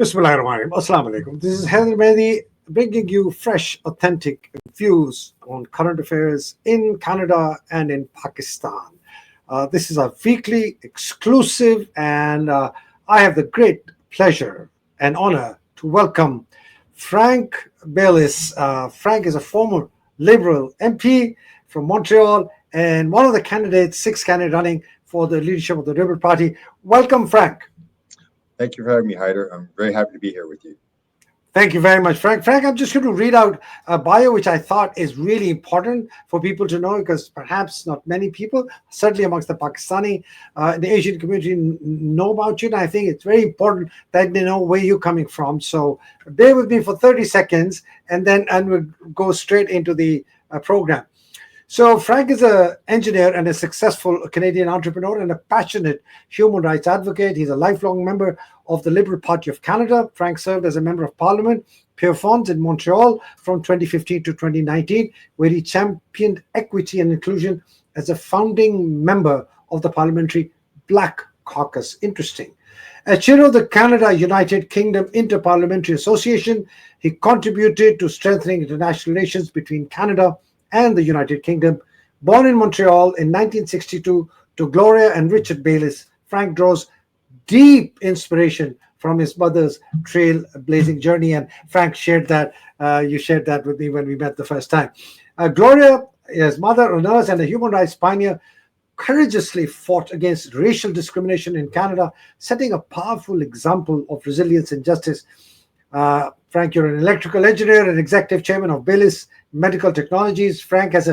Bismillahirrahmanirrahim. Assalamu alaikum. This is Haider Mehdi bringing you fresh, authentic views on current affairs in Canada and in Pakistan. This is a weekly exclusive, and I have the great pleasure and honor to welcome Frank Baylis. Frank is a former Liberal MP from Montreal and one of the candidates, sixth candidate running for the leadership of the Liberal Party. Welcome, Frank. Thank you for having me, Haider. I'm very happy to be here with you. Thank you very much, Frank. Frank, I'm just going to read out a bio which I thought is really important for people to know, because perhaps not many people, certainly amongst the Pakistani, the Asian community, know about you. And I think it's very important that they know where you're coming from. So bear with me for 30 seconds, and we'll go straight into the program. So Frank is an engineer and a successful Canadian entrepreneur and a passionate human rights advocate. He's a lifelong member of the Liberal Party of Canada. Frank served as a member of Parliament, Pierrefonds in Montreal from 2015 to 2019, where he championed equity and inclusion as a founding member of the Parliamentary Black Caucus. Interesting. As chair of the Canada-United Kingdom Inter-Parliamentary Association, he contributed to strengthening international relations between Canada and the United Kingdom. Born in Montreal in 1962 to Gloria and Richard Baylis, Frank draws deep inspiration from his mother's trailblazing journey. And Frank shared that, you shared that with me when we met the first time. Gloria, his mother, a nurse and a human rights pioneer, courageously fought against racial discrimination in Canada, setting a powerful example of resilience and justice. Frank, you're an electrical engineer and executive chairman of Baylis Medical Technologies. Frank has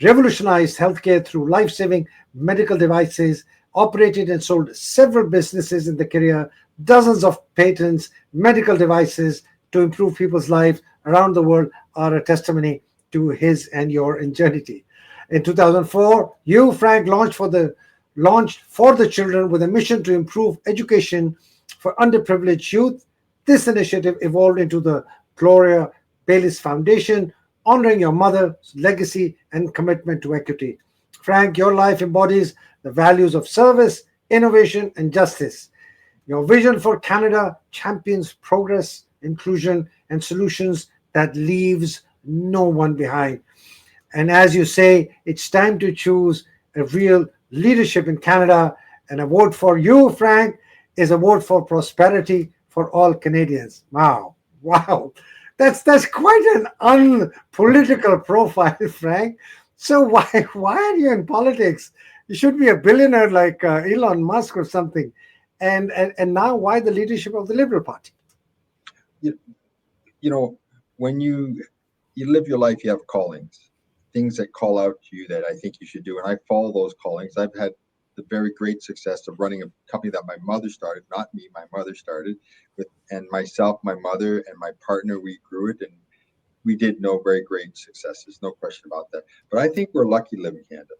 revolutionized healthcare through life-saving medical devices, operated and sold several businesses in the career, dozens of patents, medical devices to improve people's lives around the world are a testimony to his and your ingenuity. In 2004, you, Frank, launched for the children with a mission to improve education for underprivileged youth. This initiative evolved into the Gloria Baylis Foundation, honoring your mother's legacy and commitment to equity. Frank, your life embodies the values of service, innovation, and justice. Your vision for Canada champions progress, inclusion, and solutions that leaves no one behind. And as you say, it's time to choose a real leadership in Canada. And a vote for you, Frank, is a vote for prosperity for all Canadians. Wow. That's quite an unpolitical profile, Frank. So why are you in politics? You should be a billionaire like Elon Musk or something. And now why the leadership of the Liberal Party? You know, when you live your life, you have callings, things that call out to you that I think you should do. And I follow those callings. I've had the very great success of running a company that my mother started, not me, my mother started, and myself, my mother, and my partner, we grew it, and we did know very great successes, no question about that. But I think we're lucky to live in Canada.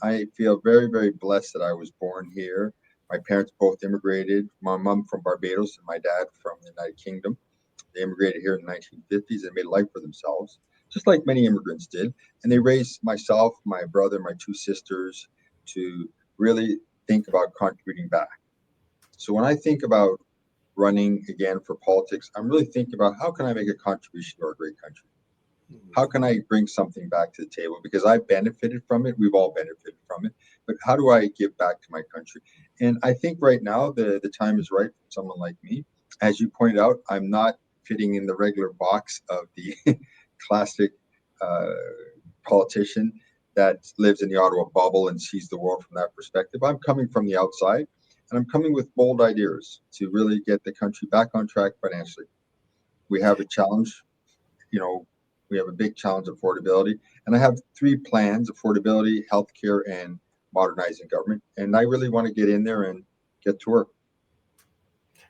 I feel very, very blessed that I was born here. My parents both immigrated, my mom from Barbados and my dad from the United Kingdom. They immigrated here in the 1950s and made a life for themselves, just like many immigrants did. And they raised myself, my brother, my two sisters to really think about contributing back. So when I think about running again for politics, I'm really thinking about how can I make a contribution to our great country? How can I bring something back to the table? Because I benefited from it. We've all benefited from it. But how do I give back to my country? And I think right now the time is right for someone like me. As you pointed out, I'm not fitting in the regular box of the classic politician that lives in the Ottawa bubble and sees the world from that perspective. I'm coming from the outside, and I'm coming with bold ideas to really get the country back on track financially. We have a challenge, we have a big challenge of affordability, and I have three plans: affordability, healthcare, and modernizing government. And I really want to get in there and get to work.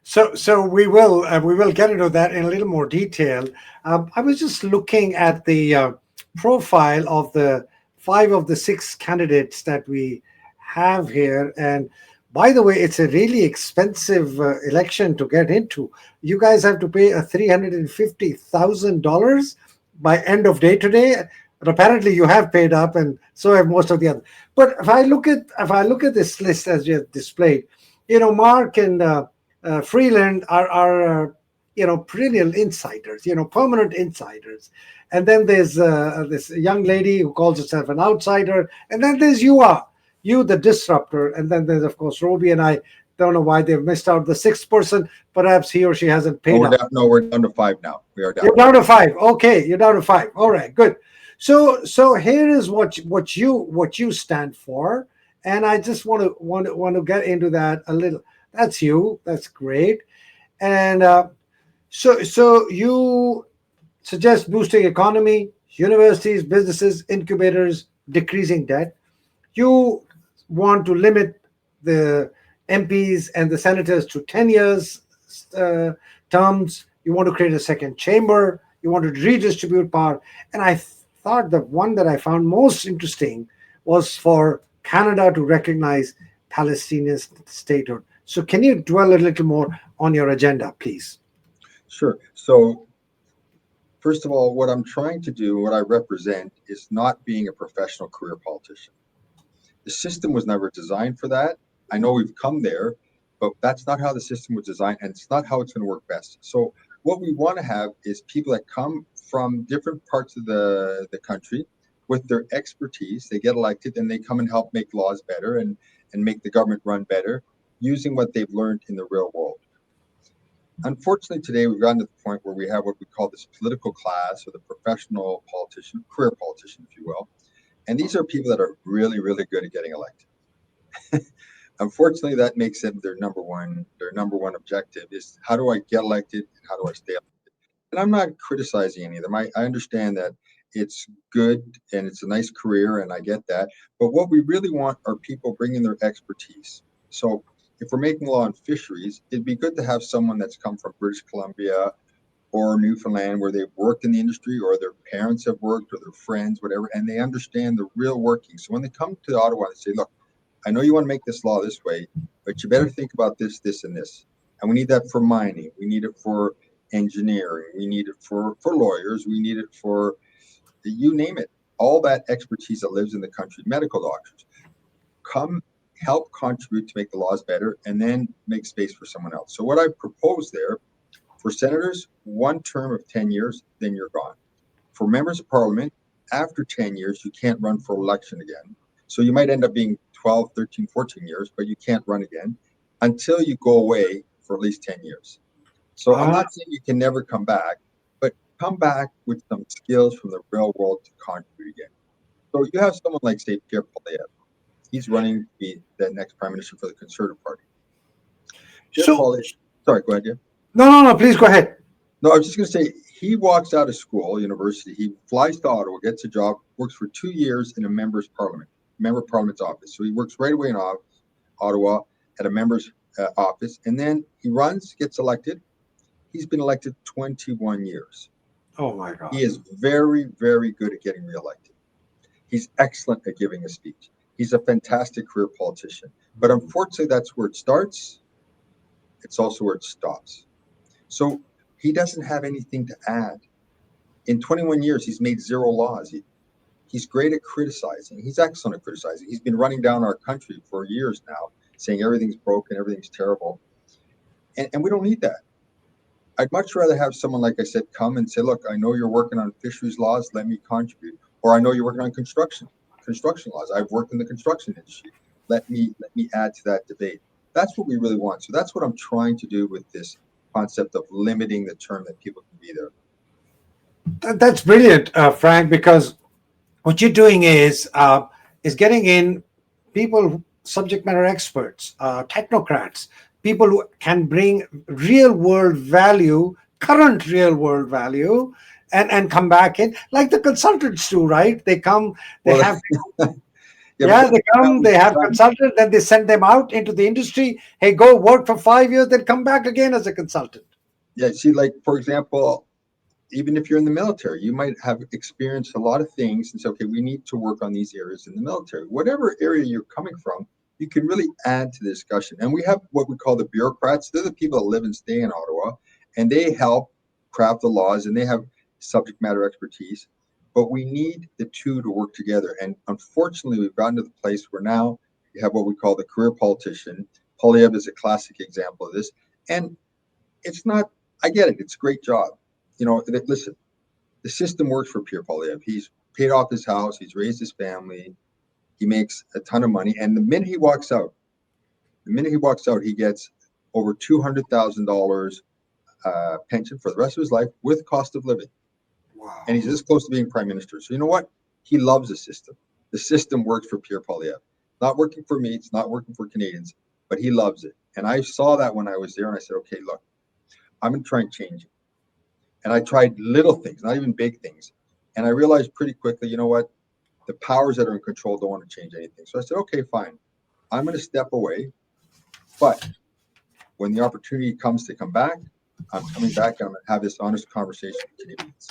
So we will get into that in a little more detail. I was just looking at the profile of the 5 of the 6 candidates that we have here, and by the way, it's a really expensive election to get into. You guys have to pay $350,000 by end of day today. And apparently, you have paid up, and so have most of the others. But if I look at this list as you have displayed, Mark and Freeland are perennial insiders, permanent insiders. And then there's this young lady who calls herself an outsider. And then there's you, the disruptor. And then there's, of course, Roby, and I don't know why they've missed out the sixth person. Perhaps he or she hasn't Oh, paid up. we're down to five now. We are down. You're down to five. Okay, you're down to five. All right, good. So here is what you stand for, and I just want to get into that a little. That's you. That's great. And so you suggest boosting economy, universities, businesses, incubators, decreasing debt. You want to limit the MPs and the senators to 10 years uh, terms. You want to create a second chamber. You want to redistribute power. And I thought the one that I found most interesting was for Canada to recognize Palestinian statehood. So can you dwell a little more on your agenda, please? Sure. So, first of all, what I'm trying to do, what I represent, is not being a professional career politician. The system was never designed for that. I know we've come there, but that's not how the system was designed, and it's not how it's going to work best. So, what we want to have is people that come from different parts of the country with their expertise. They get elected and they come and help make laws better and make the government run better using what they've learned in the real world. Unfortunately, today we've gotten to the point where we have what we call this political class, or the professional politician, career politician, if you will. And these are people that are really, really good at getting elected. Unfortunately, that makes them their number one objective is, how do I get elected and how do I stay elected? And I'm not criticizing any of them. I understand that it's good and it's a nice career, and I get that. But what we really want are people bringing their expertise. So if we're making law on fisheries, it'd be good to have someone that's come from British Columbia or Newfoundland, where they've worked in the industry, or their parents have worked, or their friends, whatever, and they understand the real working. So when they come to Ottawa and say, look, I know you want to make this law this way, but you better think about this, this, and this. And we need that for mining. We need it for engineering. We need it for lawyers. We need it for, you name it. All that expertise that lives in the country, medical doctors. Come help contribute to make the laws better, and then make space for someone else. So what I propose there, for senators, one term of 10 years, then you're gone. For members of parliament, after 10 years, you can't run for election again. So you might end up being 12, 13, 14 years, but you can't run again until you go away for at least 10 years. So I'm not saying you can never come back, but come back with some skills from the real world to contribute again. So you have someone like, say, Pierre Poilievre. He's running to be the next prime minister for the Conservative Party. Sorry, go ahead, yeah. No, please go ahead. No, I was just going to say, he walks out of school, university, he flies to Ottawa, gets a job, works for 2 years in a member of parliament's office. So he works right away in Ottawa at a member's office, and then he runs, gets elected. He's been elected 21 years. Oh my God. He is very, very good at getting reelected. He's excellent at giving a speech. He's a fantastic career politician. But unfortunately, that's where it starts. It's also where it stops. So he doesn't have anything to add. In 21 years, he's made 0 laws. He's great at criticizing. He's excellent at criticizing. He's been running down our country for years now, saying everything's broken, everything's terrible. And we don't need that. I'd much rather have someone, like I said, come and say, look, I know you're working on fisheries laws, let me contribute. Or I know you're working on construction laws. I've worked in the construction industry. Let me add to that debate. That's what we really want. So that's what I'm trying to do with this concept of limiting the term that people can be there. That's brilliant, Frank, because what you're doing is getting in people, subject matter experts, technocrats, people who can bring real world value, current real world value, and come back in, like the consultants do, right? They come, they have they come, they have consultants, then they send them out into the industry. Hey, go work for 5 years, then come back again as a consultant. Yeah, see, like, for example, even if you're in the military, you might have experienced a lot of things and say, okay, we need to work on these areas in the military. Whatever area you're coming from, you can really add to the discussion. And we have what we call the bureaucrats. They're the people that live and stay in Ottawa, and they help craft the laws, and they have subject matter expertise. But we need the two to work together. And unfortunately, we've gotten to the place where now you have what we call the career politician. Poilievre is a classic example of this. And it's not, I get it. It's a great job. Listen, the system works for Pierre Poilievre. He's paid off his house. He's raised his family. He makes a ton of money. And the minute he walks out, he gets over $200,000 pension for the rest of his life with cost of living. Wow. And he's this close to being prime minister. So you know what? He loves the system. The system works for Pierre Poilievre. Not working for me. It's not working for Canadians, but he loves it. And I saw that when I was there, and I said, okay, look, I'm going to try and change it. And I tried little things, not even big things. And I realized pretty quickly, you know what? The powers that are in control don't want to change anything. So I said, okay, fine. I'm going to step away. But when the opportunity comes to come back, I'm coming back and I'm going to have this honest conversation with Canadians.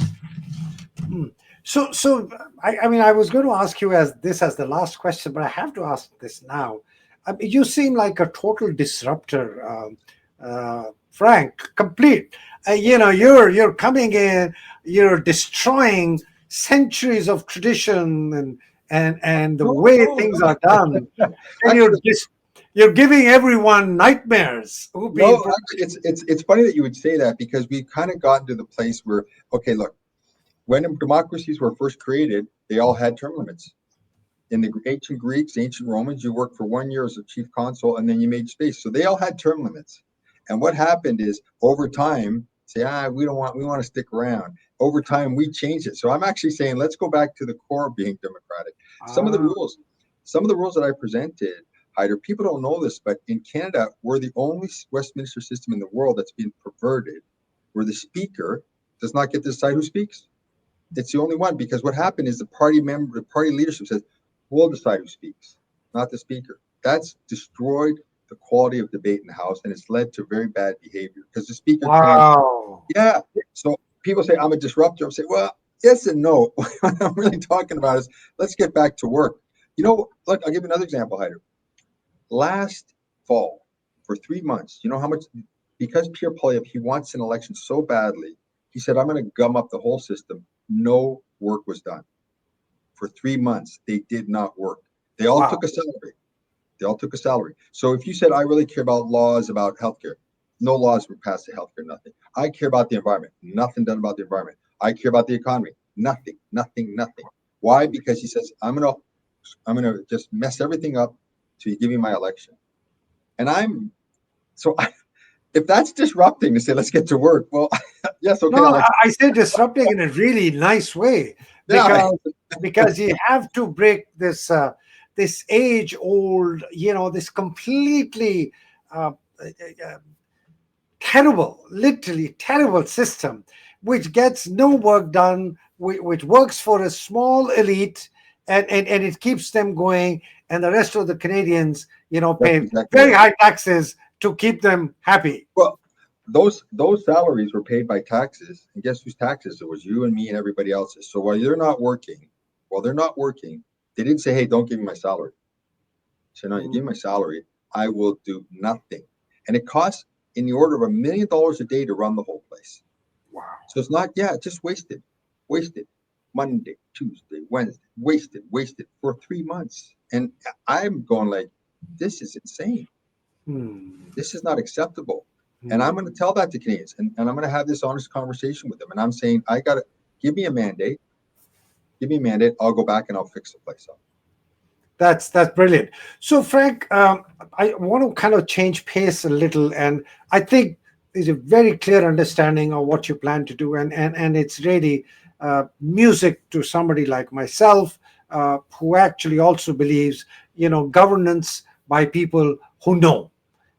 So I mean, I was going to ask you as the last question, but I have to ask this now. I mean, you seem like a total disruptor, Frank, complete. You're coming in, you're destroying centuries of tradition and the way things are done, and you're giving everyone nightmares. It's funny that you would say that, because we've kind of gotten to the place where, okay, look, when democracies were first created, they all had term limits. In the ancient Greeks, ancient Romans, you worked for 1 year as a chief consul, and then you made space. So they all had term limits. And what happened is, over time, we want to stick around. Over time, we changed it. So I'm actually saying, let's go back to the core of being democratic. Some of the rules that I presented, Haider, people don't know this, but in Canada, we're the only Westminster system in the world that's been perverted, where the speaker does not get to decide who speaks. It's the only one, because what happened is the party leadership says, we'll decide who speaks, not the speaker. That's destroyed the quality of debate in the House, and it's led to very bad behavior, because the speaker Wow. can't. Yeah. So people say I'm a disruptor. I'm saying, well, yes and no. What I'm really talking about is, let's get back to work. Look, I'll give you another example, Haider. Last fall, for 3 months, you know how much, because Pierre Poilievre, he wants an election so badly, he said, I'm going to gum up the whole system. No work was done. For 3 months, they did not work. They all took a salary. So if you said, I really care about laws about healthcare, no laws were passed to healthcare, nothing. I care about the environment, nothing done about the environment. I care about the economy, nothing. Why? Because he says, I'm gonna just mess everything up till you give me my election. And if that's disrupting to say, let's get to work, well, yes, okay. No, I say disrupting in a really nice way, because you have to break this age old, this completely terrible, literally terrible system, which gets no work done, which works for a small elite, and it keeps them going, and the rest of the Canadians, pay very high taxes to keep them happy. Well, those salaries were paid by taxes, and guess whose taxes? It was you and me and everybody else's. So while they're not working, they didn't say, hey, don't give me my salary. So no, you give me my salary, I will do nothing. And it costs in the order of $1 million a day to run the whole place. Wow. So it's not, just wasted. Monday, Tuesday, Wednesday, wasted for 3 months. And I'm going like, this is insane. This is not acceptable. And I'm going to tell that to Canadians, and I'm going to have this honest conversation with them. And I'm saying, give me a mandate. I'll go back and I'll fix the place up. That's brilliant. So, Frank, I want to kind of change pace a little, and I think there's a very clear understanding of what you plan to do, and it's really music to somebody like myself, who actually also believes, governance by people who know,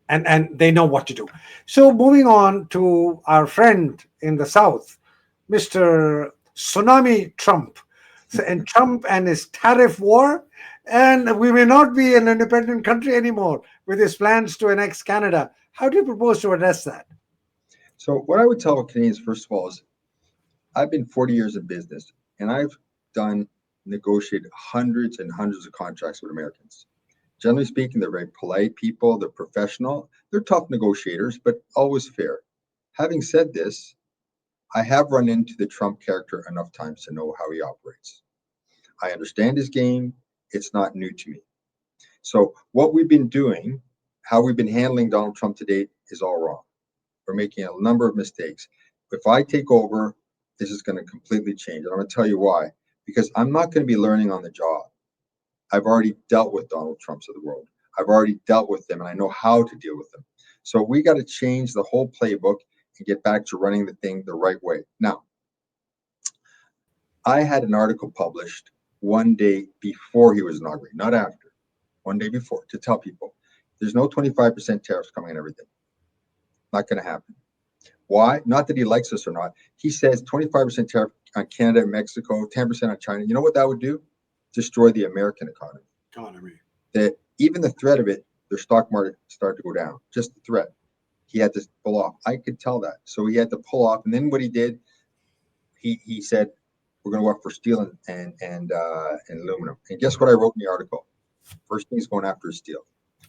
and they know what to do. So, moving on to our friend in the South, Mr. Tsunami Trump, and Trump and his tariff war. And we may not be an independent country anymore with his plans to annex Canada. How do you propose to address that? So what I would tell Canadians, first of all, is I've been 40 years in business, and I've negotiated hundreds and hundreds of contracts with Americans. Generally speaking, they're very polite people. They're professional. They're tough negotiators, but always fair. Having said this, I have run into the Trump character enough times to know how he operates. I understand his game. It's not new to me. So what we've been doing, how we've been handling Donald Trump to date, is all wrong. We're making a number of mistakes. If I take over, this is going to completely change. And I'm going to tell you why. Because I'm not going to be learning on the job. I've already dealt with Donald Trumps of the world. I've already dealt with them, and I know how to deal with them. So we got to change the whole playbook and get back to running the thing the right way. Now, I had an article published one day before he was inaugurated, not after, one day before, to tell people there's no 25% tariffs coming on everything. Not going to happen. Why? Not that he likes us or not. He says 25% tariff on Canada and Mexico, 10% on China. You know what that would do? Destroy the American economy. That even the threat of it, their stock market started to go down. Just the threat. He had to pull off. I could tell that. So he had to pull off. And then what he did, he said, we're going to go after steel and aluminum. And guess what I wrote in the article? First thing he's going after is steel.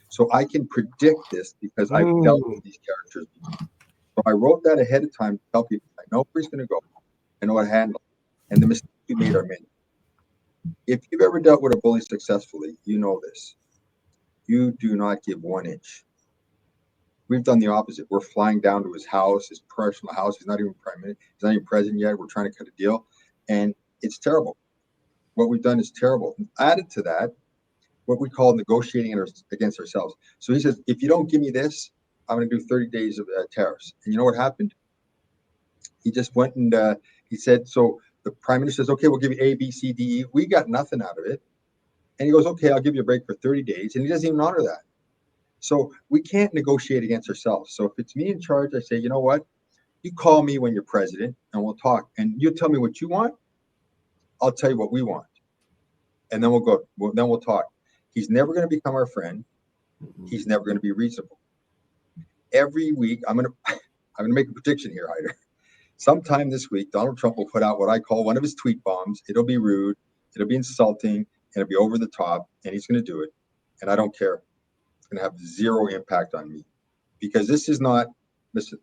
So I can predict this because I've dealt with these characters before. So I wrote that ahead of time to tell people, I know where he's going to go. I know how to handle it. And the mistakes we made are many. If you've ever dealt with a bully successfully, you know this. You do not give 1 inch. We've done the opposite. We're flying down to his house, his personal house. He's not even prime minister. He's not even president yet. We're trying to cut a deal. And it's terrible. What we've done is terrible. Added to that, what we call negotiating against ourselves. So he says, if you don't give me this, I'm going to do 30 days of tariffs. And you know what happened? He just went and he said, so the prime minister says, okay, we'll give you A, B, C, D, E. We got nothing out of it. And he goes, okay, I'll give you a break for 30 days. And he doesn't even honor that. So we can't negotiate against ourselves. So if it's me in charge, I say, you know what? You call me when you're president and we'll talk. And you tell me what you want. I'll tell you what we want. And then we'll go. Then we'll talk. He's never going to become our friend. He's never going to be reasonable. Every week, I'm going to make a prediction here, Haider. Sometime this week, Donald Trump will put out what I call one of his tweet bombs. It'll be rude. It'll be insulting. And it'll be over the top. And he's going to do it. And I don't care. It's going to have zero impact on me. Because this is not, listen.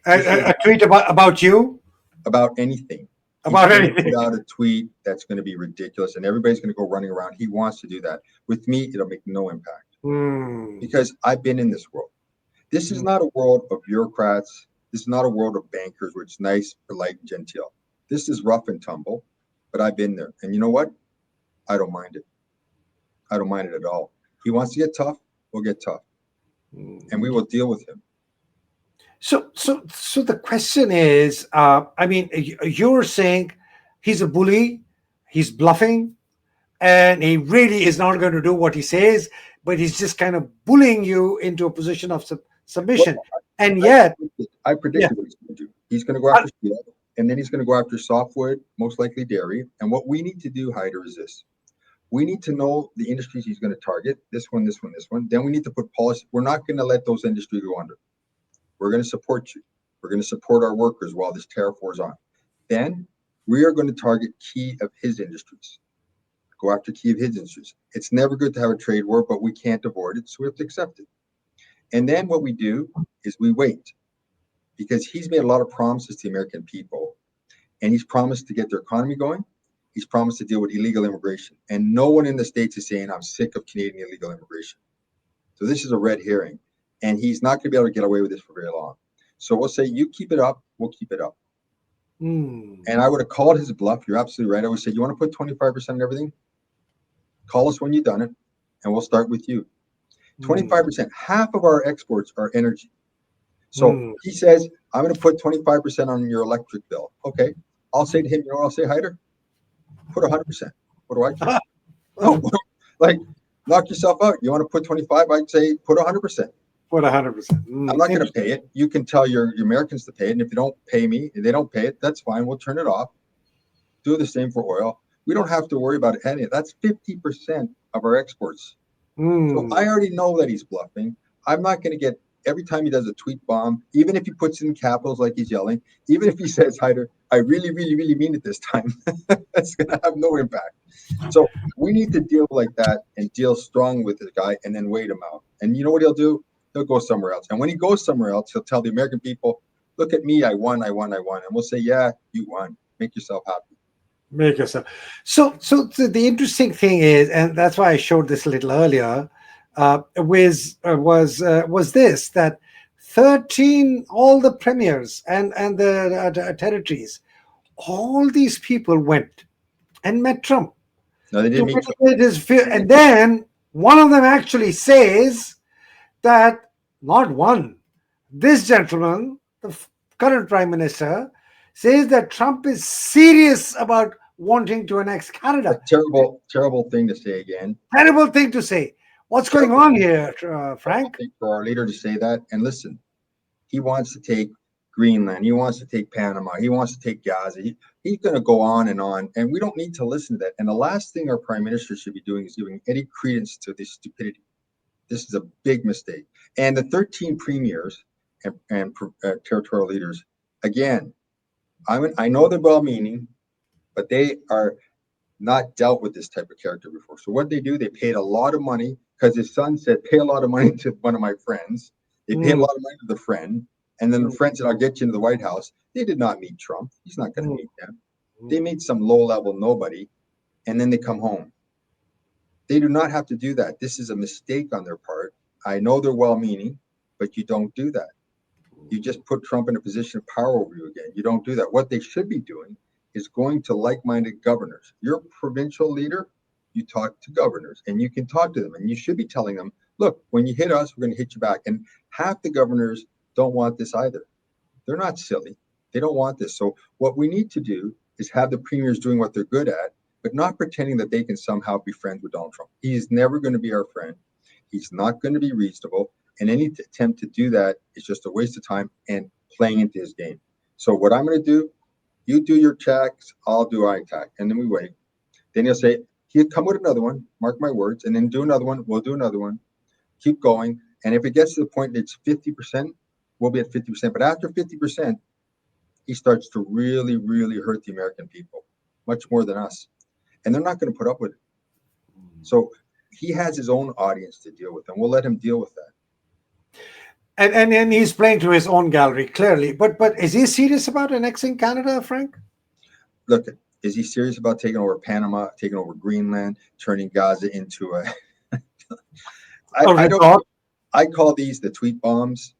A tweet about you? About anything. About anything. Put out a tweet that's going to be ridiculous. And everybody's going to go running around. He wants to do that. With me, it'll make no impact. Because I've been in this world. This is not a world of bureaucrats. This is not a world of bankers where it's nice, polite, and genteel. This is rough and tumble, but I've been there. And you know what? I don't mind it. I don't mind it at all. He wants to get tough, we'll get tough. And we will deal with him. So the question is, I mean, you're saying he's a bully, he's bluffing, and he really is not going to do what he says, but he's just kind of bullying you into a position of submission. Well, and yet, I predicted what he's going to do. He's going to go after steel, and then he's going to go after softwood, most likely dairy. And what we need to do, Haider, is this. We need to know the industries he's going to target, this one, this one, this one. Then we need to put policy. We're not going to let those industries go under. We're going to support you. We're going to support our workers while this tariff war is on. Then we are going to target key of his industries. Go after key of his industries. It's never good to have a trade war, but we can't avoid it, so we have to accept it. And then what we do is we wait, because he's made a lot of promises to the American people, and he's promised to get their economy going. He's promised to deal with illegal immigration. And no one in the States is saying, I'm sick of Canadian illegal immigration. So this is a red herring. And he's not going to be able to get away with this for very long. So we'll say, you keep it up, we'll keep it up. And I would have called his bluff. You're absolutely right. I would say, you want to put 25% on everything? Call us when you've done it, and we'll start with you. 25%, half of our exports are energy. So he says, I'm going to put 25% on your electric bill. Okay. I'll say to him, you know what I'll say, Haider? Put 100%. What do I care? No, like, knock yourself out. You want to put 25? I'd say put 100%. Put 100%. I'm not going to pay it. You can tell your Americans to pay it. And if you don't pay me, if they don't pay it, that's fine. We'll turn it off. Do the same for oil. We don't have to worry about it. That's 50% of our exports. So I already know that he's bluffing. I'm not going to get, every time he does a tweet bomb, even if he puts it in capitals like he's yelling, even if he says, Haider, I really, really, really mean it this time, that's going to have no impact. So we need to deal like that and deal strong with this guy and then wait him out. And you know what he'll do? He'll go somewhere else. And when he goes somewhere else, he'll tell the American people, look at me, I won. And we'll say, yeah, you won. Make yourself happy. Make yourself. So the interesting thing is, and that's why I showed this a little earlier, was this, that 13, all the premiers and the territories, all these people went and met Trump No, they to didn't meet Trump. mitigate his fear. And then one of them actually says that, not one, this gentleman, the current prime minister, says that Trump is serious about wanting to annex A Canada. terrible, terrible thing to say again. Terrible thing to say. What's going Terrible, on here, terrible Frank? thing for our leader to say that. And listen, he wants to take Greenland. He wants to take Panama. He wants to take Gaza. He's going to go on. And we don't need to listen to that. And the last thing our prime minister should be doing is giving any credence to this stupidity. This is a big mistake. And the 13 premiers and territorial leaders, again, I know they're well-meaning, but they are not dealt with this type of character before. So what they do, they paid a lot of money because his son said, pay a lot of money to one of my friends. They paid a lot of money to the friend. And then the friend said, I'll get you into the White House. They did not meet Trump. He's not going to meet them. They meet some low-level nobody, and then they come home. They do not have to do that. This is a mistake on their part. I know they're well-meaning, but you don't do that. You just put Trump in a position of power over you again. You don't do that. What they should be doing is going to like-minded governors. You're a provincial leader, you talk to governors, and you can talk to them, and you should be telling them, look, when you hit us, we're going to hit you back. And half the governors don't want this either. They're not silly. They don't want this. So what we need to do is have the premiers doing what they're good at, but not pretending that they can somehow be friends with Donald Trump. He's never going to be our friend. He's not going to be reasonable. And any attempt to do that is just a waste of time and playing into his game. So what I'm going to do, you do your checks, I'll do ITAC. And then we wait. Then he'll say, he'll come with another one, mark my words, and then do another one. We'll do another one. Keep going. And if it gets to the point that it's 50%, we'll be at 50%. But after 50%, he starts to really, really hurt the American people, much more than us. And they're not going to put up with it. So he has his own audience to deal with, and we'll let him deal with that. And he's playing to his own gallery, clearly. But is he serious about annexing Canada, Frank? Look, is he serious about taking over Panama, taking over Greenland, turning Gaza into a I call these the tweet bombs.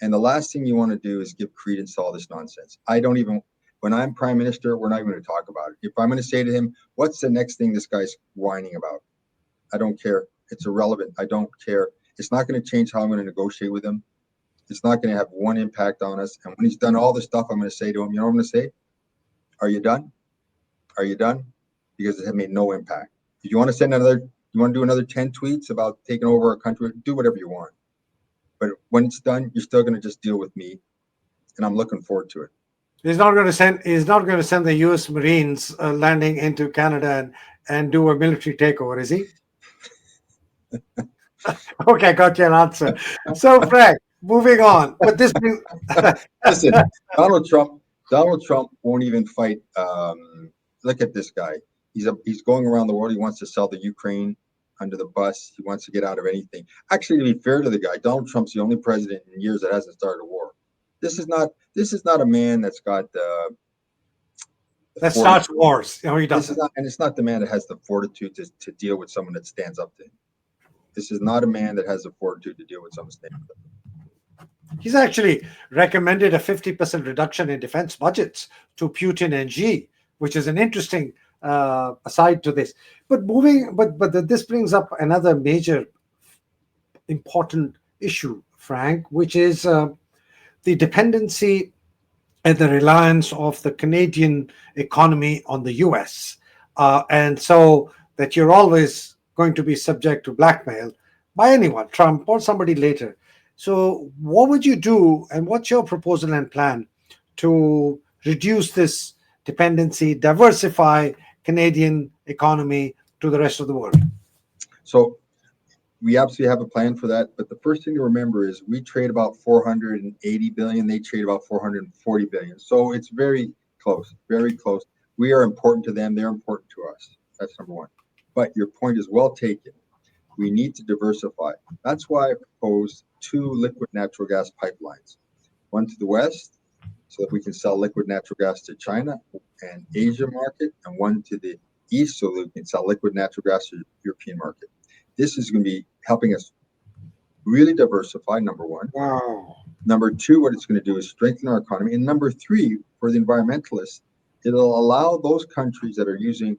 And the last thing you want to do is give credence to all this nonsense. When I'm prime minister, we're not even going to talk about it. If I'm going to say to him, what's the next thing this guy's whining about? I don't care. It's irrelevant. I don't care. It's not going to change how I'm going to negotiate with him. It's not going to have one impact on us. And when he's done all the stuff, I'm going to say to him, you know what I'm going to say? Are you done? Are you done? Because it has made no impact. If you want to you want to do another 10 tweets about taking over our country, do whatever you want. But when it's done, you're still going to just deal with me. And I'm looking forward to it. He's not going to send the U.S. Marines landing into Canada and do a military takeover, is he? Okay, I got your answer. So, Frank, moving on. But this listen, Donald Trump won't even fight. Look at this guy. He's going around the world. He wants to sell the Ukraine under the bus. He wants to get out of anything. Actually, to be fair to the guy, Donald Trump's the only president in years that hasn't started a war. This is not a man that's got that starts wars. He doesn't. It's not the man that has the fortitude to deal with someone that stands up to him. This is not a man that has the fortitude to deal with someone standing up to him. He's actually recommended a 50% reduction in defense budgets to Putin and Xi, which is an interesting aside to this. But this brings up another major important issue, Frank, which is the dependency and the reliance of the Canadian economy on the US. And so that you're always going to be subject to blackmail by anyone, Trump or somebody later. So what would you do, and what's your proposal and plan to reduce this dependency, diversify Canadian economy to the rest of the world? So we absolutely have a plan for that. But the first thing to remember is we trade about 480 billion. They trade about 440 billion. So it's very close, very close. We are important to them. They're important to us. That's number one. But your point is well taken. We need to diversify. That's why I proposed 2 liquid natural gas pipelines, one to the west so that we can sell liquid natural gas to China and Asia market, and one to the east so that we can sell liquid natural gas to the European market. This is going to be helping us really diversify, number one. Wow. Number two, what it's going to do is strengthen our economy. And number three, for the environmentalists, it'll allow those countries that are using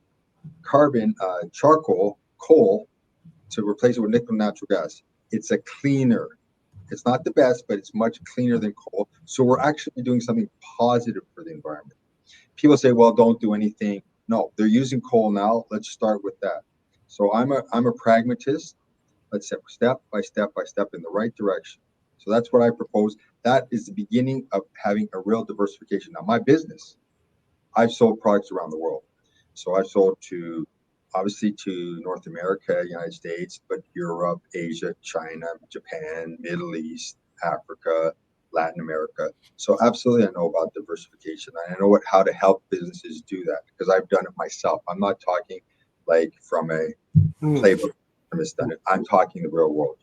carbon, charcoal, coal, to replace it with liquid natural gas. It's a cleaner. It's not the best, but it's much cleaner than coal. So we're actually doing something positive for the environment. People say, well, don't do anything. No, they're using coal now. Let's start with that. So I'm a pragmatist. Let's step by step by step in the right direction. So that's what I propose. That is the beginning of having a real diversification. Now, my business, I've sold products around the world. So I've sold to, obviously, to North America, United States, but Europe, Asia, China, Japan, Middle East, Africa, Latin America. So absolutely, I know about diversification. I know how to help businesses do that because I've done it myself. I'm not talking like from a playbook. Done it. I'm talking the real world.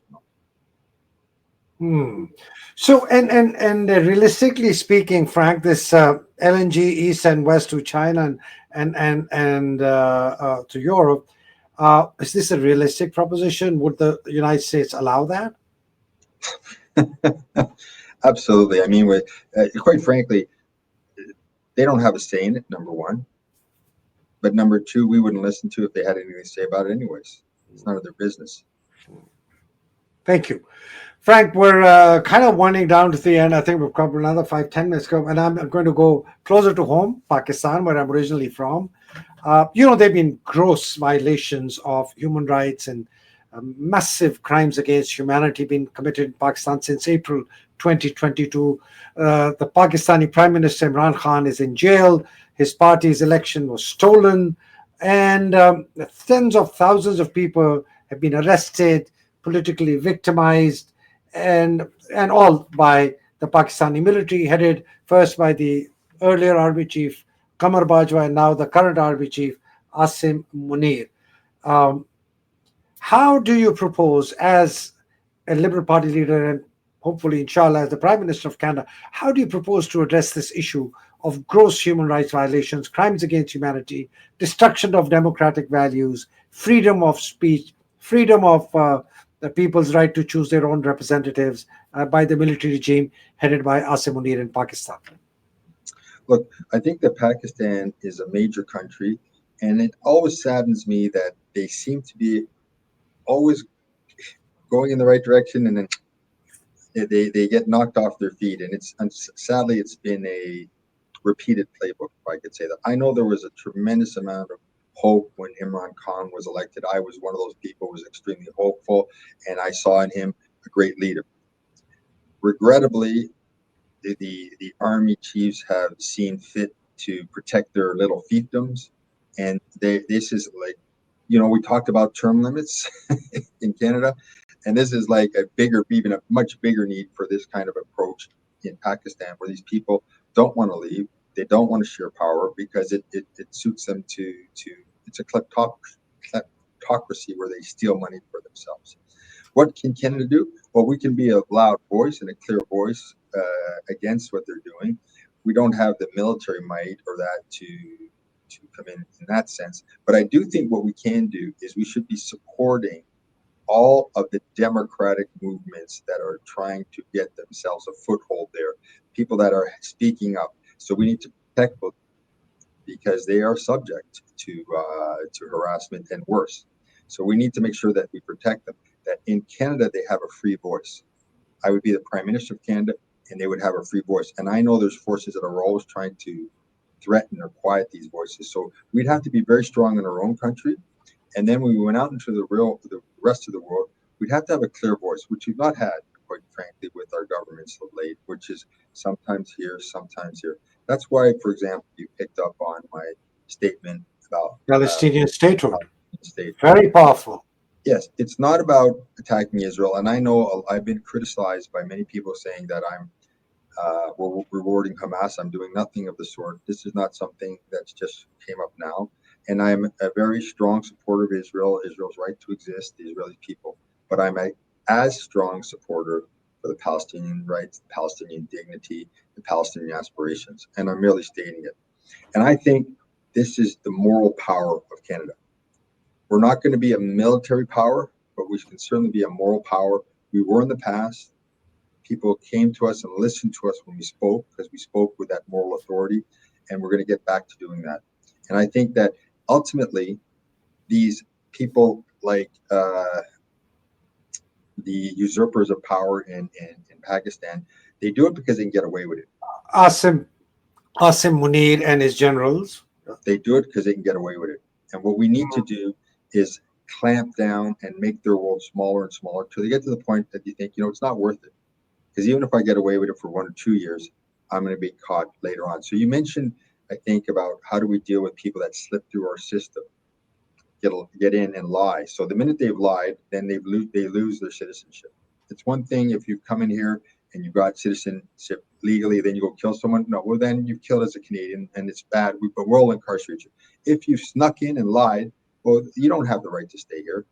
So, and realistically speaking, Frank, this LNG east and west to China and to Europe, is this a realistic proposition? Would the United States allow that? Absolutely. I mean, quite frankly, they don't have a say in it, number one. But number two, we wouldn't listen to if they had anything to say about it anyways. It's none of their business. Thank you. Frank, we're kind of winding down to the end. I think we've covered another 5, 10 minutes ago, and I'm going to go closer to home, Pakistan, where I'm originally from. There have been gross violations of human rights and massive crimes against humanity being committed in Pakistan since April 2022. The Pakistani Prime Minister Imran Khan is in jail. His party's election was stolen, and tens of thousands of people have been arrested, politically victimized, and all by the Pakistani military, headed first by the earlier army chief Qamar Bajwa and now the current army chief Asim Munir. Um, how do you propose, as a Liberal Party leader and hopefully, inshallah, as the Prime Minister of Canada, how do you propose to address this issue of gross human rights violations, crimes against humanity, destruction of democratic values, freedom of speech, freedom of the people's right to choose their own representatives by the military regime headed by Asim Munir in Pakistan? Look, I think that Pakistan is a major country, and it always saddens me that they seem to be always going in the right direction, and then they get knocked off their feet. And sadly, it's been a repeated playbook, if I could say that. I know there was a tremendous amount of hope when Imran Khan was elected. I was one of those people who was extremely hopeful, and I saw in him a great leader. Regrettably, the army chiefs have seen fit to protect their little fiefdoms, and this is like, we talked about term limits in Canada, and this is like even a much bigger need for this kind of approach in Pakistan, where these people don't want to leave, they don't want to share power because it suits them to it's a kleptocracy where they steal money for themselves. What can Canada do? Well, we can be a loud voice and a clear voice against what they're doing. We don't have the military might or that to come in that sense. But I do think what we can do is we should be supporting all of the democratic movements that are trying to get themselves a foothold there, people that are speaking up. So we need to protect them because they are subject to harassment and worse. So we need to make sure that we protect them. That in Canada they have a free voice. I would be the Prime Minister of Canada, and they would have a free voice. And I know there's forces that are always trying to threaten or quiet these voices. So we'd have to be very strong in our own country. And then when we went out into the rest of the world, we'd have to have a clear voice, which we've not had, quite frankly, with our governments of late, which is sometimes here, sometimes here. That's why, for example, you picked up on my statement about Palestinian statehood. state. Very powerful. Yes, it's not about attacking Israel. And I know I've been criticized by many people saying that I'm rewarding Hamas. I'm doing nothing of the sort. This is not something that's just came up now. And I'm a very strong supporter of Israel, Israel's right to exist, the Israeli people. But I'm as strong supporter for the Palestinian rights, the Palestinian dignity, the Palestinian aspirations. And I'm merely stating it. And I think this is the moral power of Canada. We're not going to be a military power, but we can certainly be a moral power. We were in the past. people came to us and listened to us when we spoke, because we spoke with that moral authority, and we're going to get back to doing that. And I think that ultimately, these people like the usurpers of power in Pakistan, they do it because they can get away with it. Asim Asim Munir and his generals. They do it because they can get away with it. And what we need to do is clamp down and make their world smaller and smaller till they get to the point that you think, it's not worth it. Because even if I get away with it for 1 or 2 years, I'm going to be caught later on. So you mentioned, I think, about how do we deal with people that slip through our system, get in and lie. So the minute they've lied, then they lose their citizenship. It's one thing if you've come in here and you've got citizenship legally, then you go kill someone. No, well, then you've killed as a Canadian, and it's bad. But we'll all incarcerate you. If you snuck in and lied, well, you don't have the right to stay here,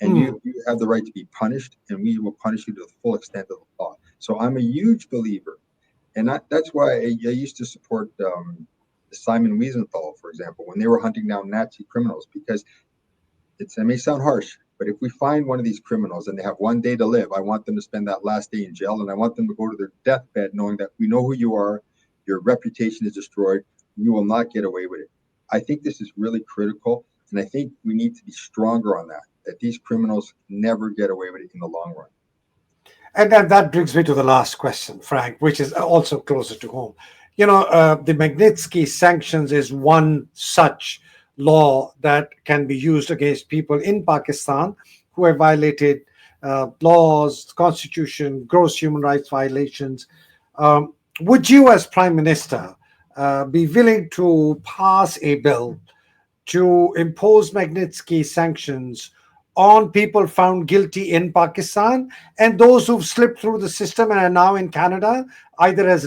and you have the right to be punished, and we will punish you to the full extent of the law. So I'm a huge believer, and that's why I used to support Simon Wiesenthal, for example, when they were hunting down Nazi criminals, because it may sound harsh, but if we find one of these criminals and they have 1 day to live, I want them to spend that last day in jail, and I want them to go to their deathbed knowing that we know who you are, your reputation is destroyed, you will not get away with it. I think this is really critical, and I think we need to be stronger on that these criminals never get away with it in the long run. And that brings me to the last question, Frank, which is also closer to home. The Magnitsky sanctions is one such law that can be used against people in Pakistan who have violated laws, constitution, gross human rights violations. Would you, as Prime Minister, be willing to pass a bill to impose Magnitsky sanctions on people found guilty in Pakistan and those who've slipped through the system and are now in Canada, either as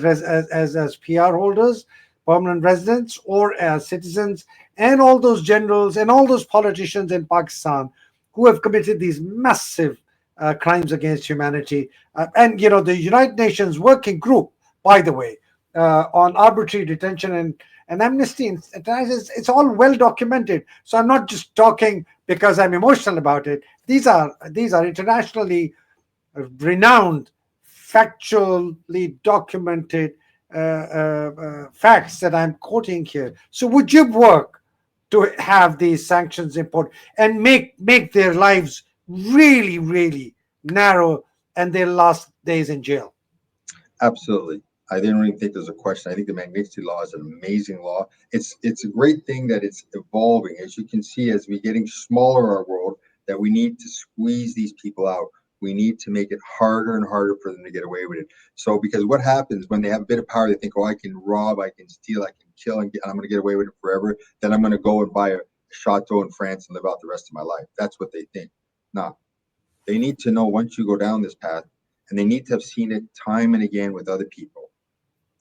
PR holders, permanent residents, or as citizens, and all those generals and all those politicians in Pakistan who have committed these massive crimes against humanity. And the United Nations Working Group, by the way, on arbitrary detention and amnesty international, it's all well documented. So I'm not just talking because I'm emotional about it. These are internationally renowned, factually documented facts that I'm quoting here. So would you work to have these sanctions imposed and make their lives really, really narrow and their last days in jail? Absolutely. I don't even think there's a question. I think the Magnitsky law is an amazing law. It's a great thing that it's evolving. As you can see, as we're getting smaller in our world, that we need to squeeze these people out. We need to make it harder and harder for them to get away with it. So, because what happens when they have a bit of power, they think, oh, I can rob, I can steal, I can kill, and I'm going to get away with it forever. Then I'm going to go and buy a chateau in France and live out the rest of my life. That's what they think. No, they need to know once you go down this path, and they need to have seen it time and again with other people,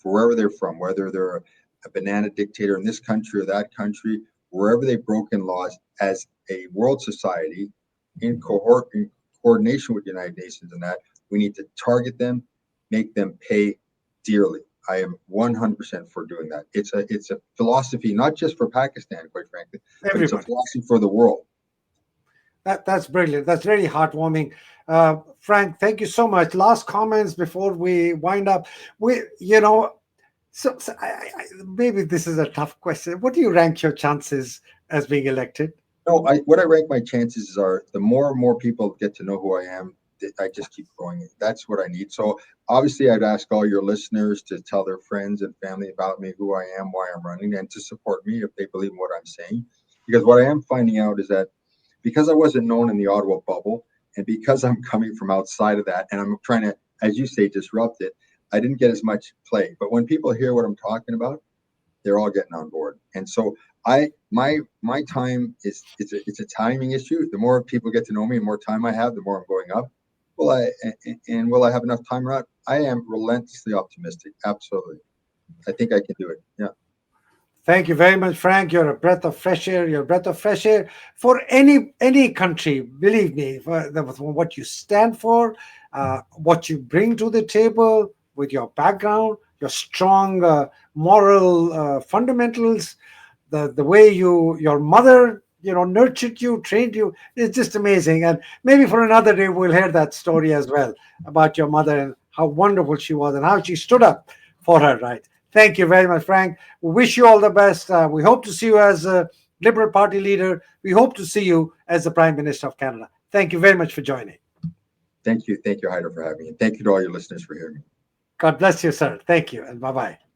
wherever they're from, whether they're a banana dictator in this country or that country, wherever they've broken laws, as a world society in coordination with the United Nations and that, we need to target them, make them pay dearly. I am 100% for doing that. It's a philosophy, not just for Pakistan, quite frankly, but it's a philosophy for the world. That's brilliant. That's really heartwarming. Frank, thank you so much. Last comments before we wind up. Maybe this is a tough question. What do you rank your chances as being elected? No, what I rank my chances are the more and more people get to know who I am, I just keep growing. That's what I need. So obviously, I'd ask all your listeners to tell their friends and family about me, who I am, why I'm running, and to support me if they believe in what I'm saying. Because what I am finding out is that because I wasn't known in the Ottawa bubble, and because I'm coming from outside of that, and I'm trying to, as you say, disrupt it, I didn't get as much play. But when people hear what I'm talking about, they're all getting on board. And so my time it's a timing issue. The more people get to know me and more time I have, the more I'm going up. Will I have enough time or not? I am relentlessly optimistic. Absolutely. I think I can do it. Yeah. Thank you very much, Frank. You're a breath of fresh air. You're a breath of fresh air for any country. Believe me, for what you stand for, what you bring to the table with your background, your strong moral fundamentals, the way your mother nurtured you, trained you. It's just amazing. And maybe for another day we'll hear that story as well about your mother and how wonderful she was and how she stood up for her rights. Thank you very much, Frank. We wish you all the best. We hope to see you as a Liberal Party leader. We hope to see you as the Prime Minister of Canada. Thank you very much for joining. Thank you, Haider, for having me. And thank you to all your listeners for hearing me. God bless you, sir. Thank you, and bye-bye.